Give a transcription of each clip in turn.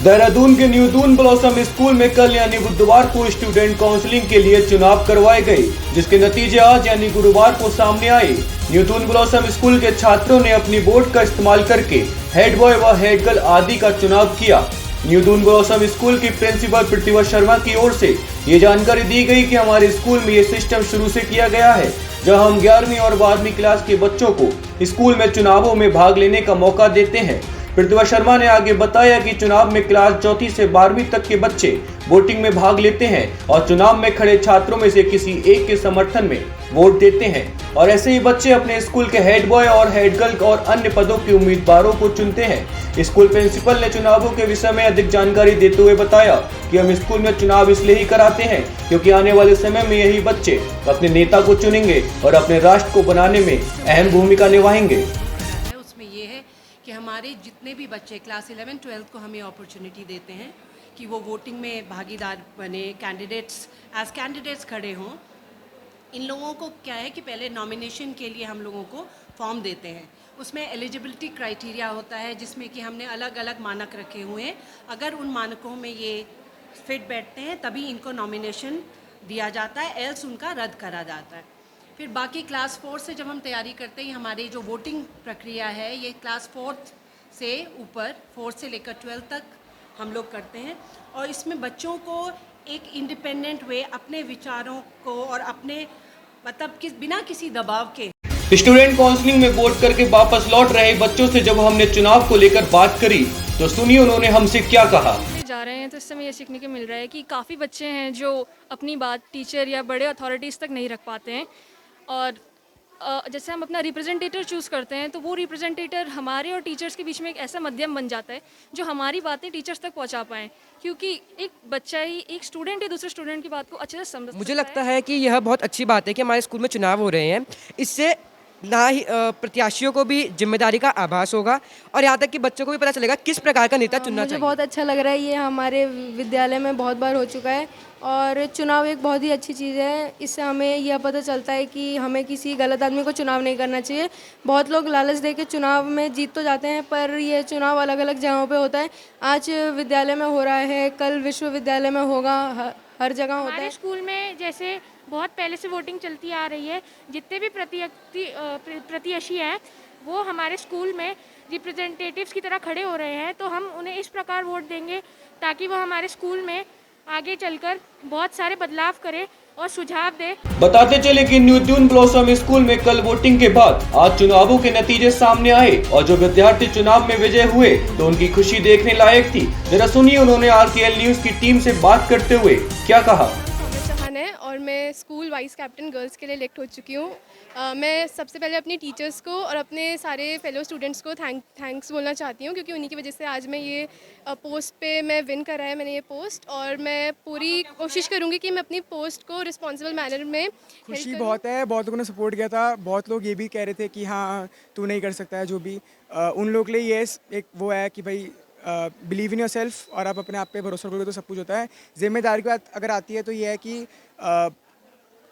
देहरादून के new Doon blossom school में कल यानी बुधवार को स्टूडेंट काउंसलिंग के लिए चुनाव करवाए गए, जिसके नतीजे आज यानी गुरुवार को सामने आए। न्यू दून ब्लॉसम स्कूल के छात्रों ने अपनी वोट का इस्तेमाल करके हेड बॉय व हेड गर्ल आदि का चुनाव किया। न्यू दून ब्लॉसम स्कूल की प्रिंसिपल प्रतिभा शर्मा की ओर से ये जानकारी दी गई कि हमारे स्कूल में ये सिस्टम शुरू से किया गया है, जहां हम 11वीं और 12वीं क्लास के बच्चों को स्कूल में चुनावों में भाग लेने का मौका देते हैं। प्रतिभा शर्मा ने आगे बताया कि चुनाव में क्लास 4वीं से 12वीं तक के बच्चे वोटिंग में भाग लेते हैं और चुनाव में खड़े छात्रों में से किसी एक के समर्थन में वोट देते हैं और ऐसे ही बच्चे अपने स्कूल के हेड बॉय और हेड गर्ल और अन्य पदों के उम्मीदवारों को चुनते हैं। स्कूल प्रिंसिपल ने चुनावों के विषय में अधिक जानकारी देते हुए बताया कि हम स्कूल में चुनाव इसलिए ही कराते हैं क्योंकि आने वाले समय में यही बच्चे अपने नेता को चुनेंगे और अपने राष्ट्र को बनाने में अहम भूमिका निभाएंगे। कि हमारे जितने भी बच्चे क्लास 11, 12 को हमें अपॉर्चुनिटी देते हैं कि वो वोटिंग में भागीदार बने, कैंडिडेट्स खड़े हों। इन लोगों को क्या है कि पहले नॉमिनेशन के लिए हम लोगों को फॉर्म देते हैं, उसमें एलिजिबिलिटी क्राइटेरिया होता है जिसमें कि हमने अलग अलग मानक रखे हुए हैं। अगर उन मानकों में ये फिट बैठते हैं तभी इनको नॉमिनेशन दिया जाता है, एल्स उनका रद्द करा जाता है। फिर बाकी क्लास 4 से जब हम तैयारी करते हैं, हमारी जो वोटिंग प्रक्रिया है ये क्लास 4 से ऊपर 4 से लेकर 12 तक हम लोग करते हैं और इसमें बच्चों को एक इंडिपेंडेंट वे अपने विचारों को और अपने बिना किसी दबाव के स्टूडेंट काउंसलिंग में वोट करके वापस लौट रहे बच्चों से जब हमने चुनाव को लेकर बात करी तो सुनिए उन्होंने हमसे क्या कहा। जा रहे हैं तो इससे हमें ये सीखने को मिल रहा है कि काफ़ी बच्चे हैं जो अपनी बात टीचर या बड़े अथॉरिटीज़ तक नहीं रख पाते हैं और जैसे हम अपना रिप्रेजेंटेटर चूज़ करते हैं तो वो रिप्रेजेंटेटर हमारे और टीचर्स के बीच में एक ऐसा माध्यम बन जाता है जो हमारी बातें टीचर्स तक पहुंचा पाएँ, क्योंकि एक बच्चा ही एक स्टूडेंट ही दूसरे स्टूडेंट की बात को अच्छे से समझ। मुझे लगता है कि यह बहुत अच्छी बात है कि हमारे स्कूल में चुनाव हो रहे हैं। इससे ना ही प्रत्याशियों को भी जिम्मेदारी का आभास होगा और यहाँ तक कि बच्चों को भी पता चलेगा किस प्रकार का नेता चुनना चाहिए। मुझे बहुत अच्छा लग रहा है, ये हमारे विद्यालय में बहुत बार हो चुका है और चुनाव एक बहुत ही अच्छी चीज़ है। इससे हमें यह पता चलता है कि हमें किसी गलत आदमी को चुनाव नहीं करना चाहिए। बहुत लोग लालच दे के चुनाव में जीत तो जाते हैं पर यह चुनाव अलग अलग जगहों पे होता है। आज विद्यालय में हो रहा है, कल विश्वविद्यालय में होगा, हर जगह होता है। हमारे स्कूल में जैसे बहुत पहले से वोटिंग चलती आ रही है, जितने भी प्रत्याशी हैं वो हमारे स्कूल में रिप्रेजेंटेटिव्स की तरह खड़े हो रहे हैं, तो हम उन्हें इस प्रकार वोट देंगे ताकि वो हमारे स्कूल में आगे चलकर बहुत सारे बदलाव करे और सुझाव दे। बताते चले कि न्यू दून ब्लॉसम स्कूल में कल वोटिंग के बाद आज चुनावों के नतीजे सामने आए और जो विद्यार्थी चुनाव में विजय हुए तो उनकी खुशी देखने लायक थी। जरा सुनिए उन्होंने RKL न्यूज की टीम से बात करते हुए क्या कहा। है और मैं स्कूल वाइस कैप्टन गर्ल्स के लिए इलेक्ट हो चुकी हूँ। मैं सबसे पहले अपनी टीचर्स को और अपने सारे फेलो स्टूडेंट्स को थैंक्स बोलना चाहती हूँ, क्योंकि उन्हीं की वजह से आज मैं ये पोस्ट पे मैं विन करा है मैंने ये पोस्ट, और मैं पूरी कोशिश करूँगी कि मैं अपनी पोस्ट को रिस्पॉन्सिबल मैनर में। खुशी बहुत है, बहुत लोगों ने सपोर्ट किया था, बहुत लोग ये भी कह रहे थे कि हाँ तू नहीं कर सकता है, जो भी उन लोगों के लिए ये एक वो है कि भाई बिलीव इन योर सेल्फ और आप अपने आप पे भरोसा करोगे तो सब कुछ होता है। जिम्मेदारी की बात अगर आती है तो ये है कि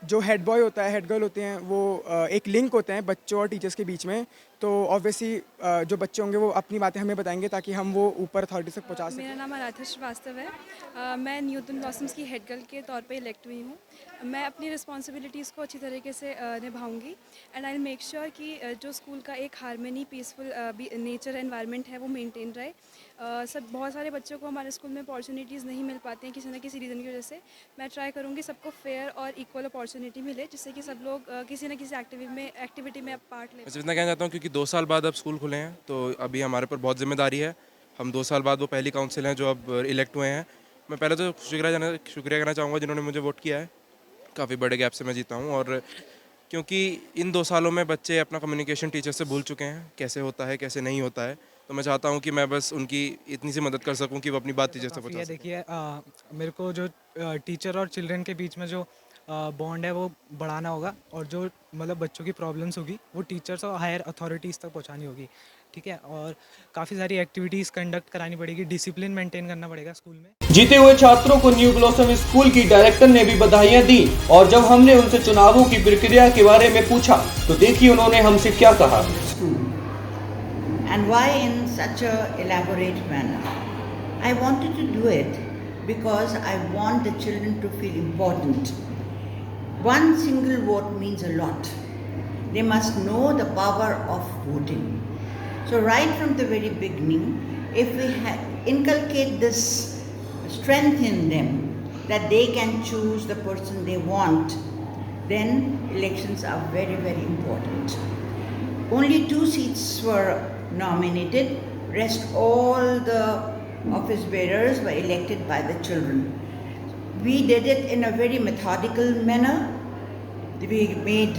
जो हेड बॉय होता है, हेड गर्ल होते हैं, वो एक लिंक होते हैं बच्चों और टीचर्स के बीच में। तो ऑब्वियसली जो बच्चे होंगे वो अपनी बातें हमें बताएंगे ताकि हम वो ऊपर अथॉरिटी तक पहुंचा सकें। मेरा नाम आराध्या श्रीवास्तव है। मैं न्यू दून ब्लॉसम्स की हेड गर्ल के तौर पे इलेक्ट हुई हूँ। मैं अपनी रिस्पॉन्सिबिलिटीज़ को अच्छी तरीके से निभाऊंगी एंड आई मेक श्योर कि जो स्कूल का एक हार्मनी पीसफुल नेचर एनवायरनमेंट है वो मेंटेन रहे। सब बहुत सारे बच्चों को हमारे स्कूल में अपॉर्चुनिटीज़ नहीं मिल पाती हैं किसी न किसी रीज़न की वजह से। मैं ट्राई करूँगी सबको फेयर और इक्वल अपॉर्चुनिटी मिले, जिससे कि सब लोग किसी न किसी एक्टिविटी में पार्ट लें। मैं इतना कहना चाहता हूँ क्योंकि 2 साल बाद अब स्कूल खुले हैं तो अभी हमारे पर बहुत जिम्मेदारी है। हम 2 साल बाद वो पहली काउंसिल हैं जो अब इलेक्ट हुए हैं। मैं पहले तो शुक्रिया करना चाहूँगा जिन्होंने मुझे वोट किया है। काफ़ी बड़े गैप से मैं जीता हूँ और क्योंकि इन 2 सालों में बच्चे अपना कम्युनिकेशन टीचर से भूल चुके हैं, कैसे होता है कैसे नहीं होता है। तो मैं चाहता हूँ कि मैं बस उनकी इतनी सी मदद कर सकूँ कि वो अपनी बात टीचर से पहुँचा सकें। देखिए मेरे को जो टीचर और चिल्ड्रन के बीच में जो बॉन्ड है वो बढ़ाना होगा और जो मतलब बच्चों की प्रॉब्लम्स होगी वो टीचर्स और हायर अथॉरिटीज़ तक पहुंचानी होगी, ठीक है। और काफ़ी सारी एक्टिविटीज़ कंडक्ट करानी पड़ेगी, डिसिप्लिन मेंटेन करना पड़ेगा स्कूल में। जीते हुए छात्रों को न्यू ब्लॉसम स्कूल की डायरेक्टर ने भी बधाइयां दी और जब हमने उनसे चुनावों की प्रक्रिया के बारे में पूछा तो देखिए उन्होंने हमसे क्या कहा। And why in such a elaborate manner? I wanted to do it because I want the children to feel important. One single vote means a lot. They must know the power of voting. So right from the very beginning, if we inculcate this strength in them, that they can choose the person they want, then elections are very, very important. Only 2 seats were nominated, rest all the office bearers were elected by the children. We did it in a very methodical manner. We made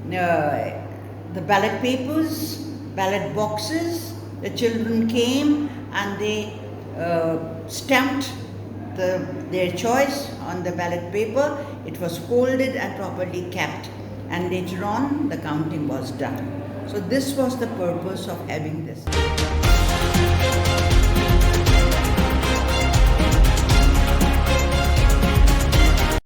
the ballot papers, ballot boxes. The children came and they stamped their choice on the ballot paper. It was folded and properly kept, and later on the counting was done. So this was the purpose of having this.